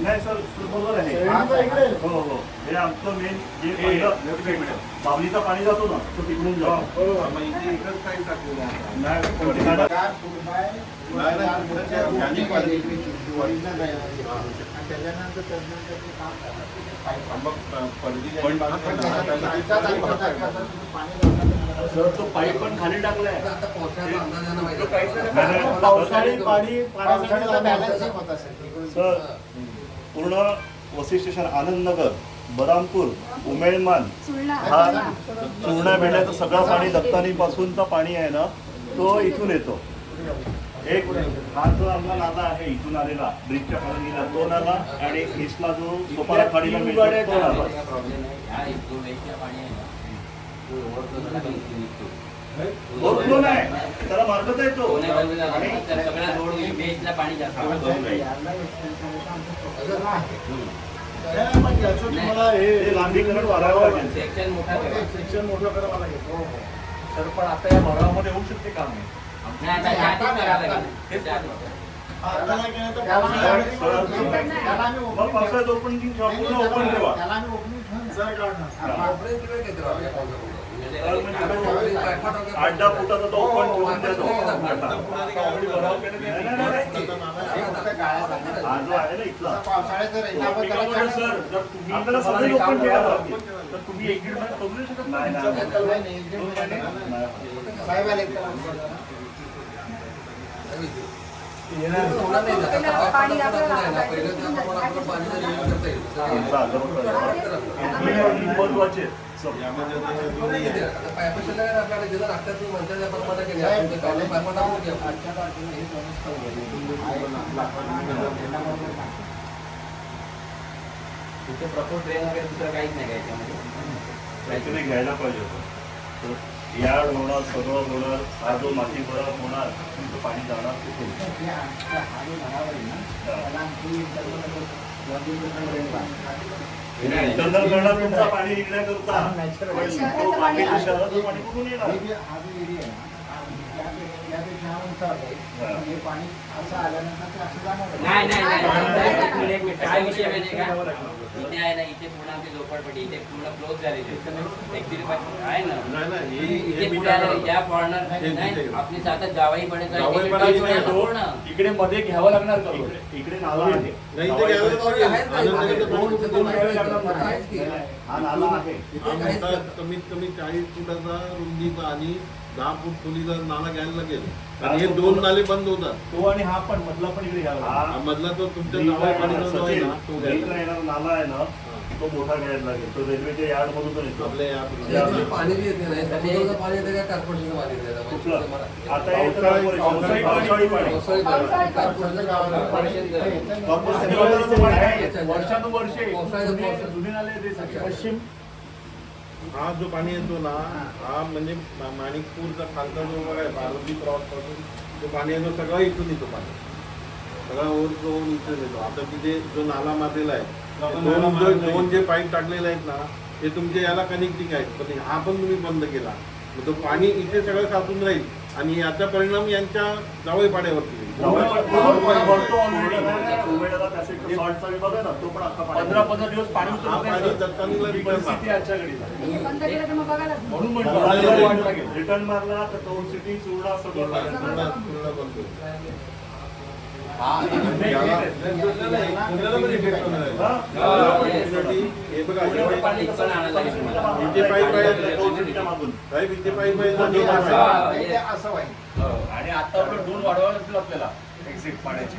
नाही सर बरोबर आहे. हो हो हे आमचं मेन जे बाबलीचं पाणी जातो ना तो तिकडून जातो. एकच काही टाकलेलं आहे. सर तो पाईप पण खाली टाकलाय. सर पूर्ण वसई स्टेशन, आनंदनगर, बरामपूर, उमेळमान हा चुरणा भेंड्याचं सगळं पाणी दत्तानी पासूनचा पाणी आहे ना तो इथून येतो. एक हा जो आपला नाला आहे इथून आलेला ब्रिजच्या खाली तो नाला आणि ईस्टला जो सोपारा खाडीला मिळतो तो नाला. ओव्हरफ्लो नाही त्याला मार्गच आहे तो. सगळ्या रोड बेसला पाणी जास्त लांबीकरण वाढावं लागेल. सेक्शन मोठा करावं लागेल. सर पण आता या भरावामध्ये होऊ शकते काम नाही. मग पावसाळ्यात ओपनिंग ठेवा, पूर्ण ओपन ठेवा. अड्डा फुटाचा तो ओपन ठेवून देतो. हा जो आहे ना इथला सर जर तुम्ही आपल्याला सगळे ओपन ठेवायला लागतील तर तुम्ही एक दीड महिना करू शकत नाही. महत्वाचे प्रपोज ट्रेन वगैरे दुसरं काहीच नाही काहीतरी घ्यायला पाहिजे होतं. यार्ड होणार, सगळं होणार, हा जो माती भराव होणार तुमचं पाणी जाणार कुठून? इंटरनल करणार तुमचं पाणी निघण्याकरता शहराचं पाणी कुठून येणार? काय विषय माहिती का इथे आहे ना, इथे पूर्ण आमची झोपडपट्टी इथे पूर्ण क्लोज झालेली आहे ना. इथे पुढे या कॉर्नर आपली सातच गावाही पडेल इकडे मध्ये घ्यावं लागणार का? इकडे नाला आहे. हा नाला आहे. कमीत कमी 40 फुटाचा रुंदीचा आणि 10 फूट खोलीचा नाला घ्यायला लागेल. आणि हे दोन नाले बंद होतात. तो आणि हा पण मधला पण इकडे घ्यावा. मधला तो तुमच्या गावाला पाणी जो आहे ना तो येणारा नाला आहे ना तो मोठा घ्यायला लागेल. तो रेल्वेच्या यार्ड मधून पण येतो. आपल्या पाणी येत नाही पाणी येतं का कार्पोरेशनचं पाणी कुठलं? आता वर्षानुवर्षे पश्चिम हा जो पाणी येतो ना हा म्हणजे माणिकपूरचा खालचा जो आहे पार्वती क्रॉस पासून तो पाणी येतो सगळं इथून येतो. पाणी सगळा ओव्हरफ्लो होऊन इथून येतो. आता तिथे जो नाला मारलेला आहे दोन जे पाईप टाकलेले आहेत ना ते तुमचे याला कनेक्टिंग आहेत, पण हा पण तुम्ही बंद केला मग तो पाणी इथे सगळं साचून राहील आणि याचा परिणाम यांच्या जावई पाड्यावरती होईल. 15 दिवस पाणी रिटर्न मारला तर तो सिटी चुरडा सगळं आणि आता दोन वाढवावं लागतील आपल्याला एक्झिट पाण्याची.